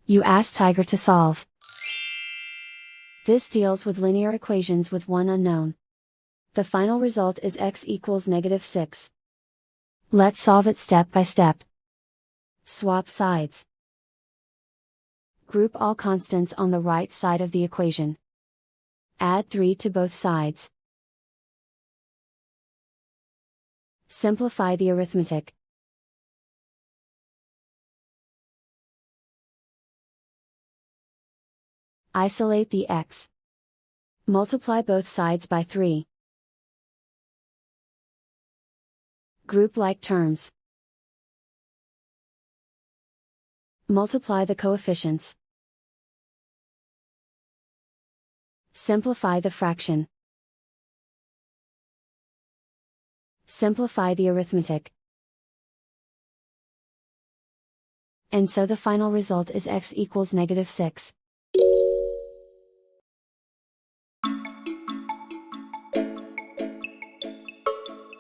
You ask Tiger to solve. This deals with linear equations with one unknown. The final result is x equals -6. Let's solve it step by step. Swap sides. Group all constants on the right side of the equation. Add 3 to both sides. Simplify the arithmetic. Isolate the x. Multiply both sides by 3. Group like terms. Multiply the coefficients. Simplify the fraction. Simplify the arithmetic. And so the final result is x equals -6.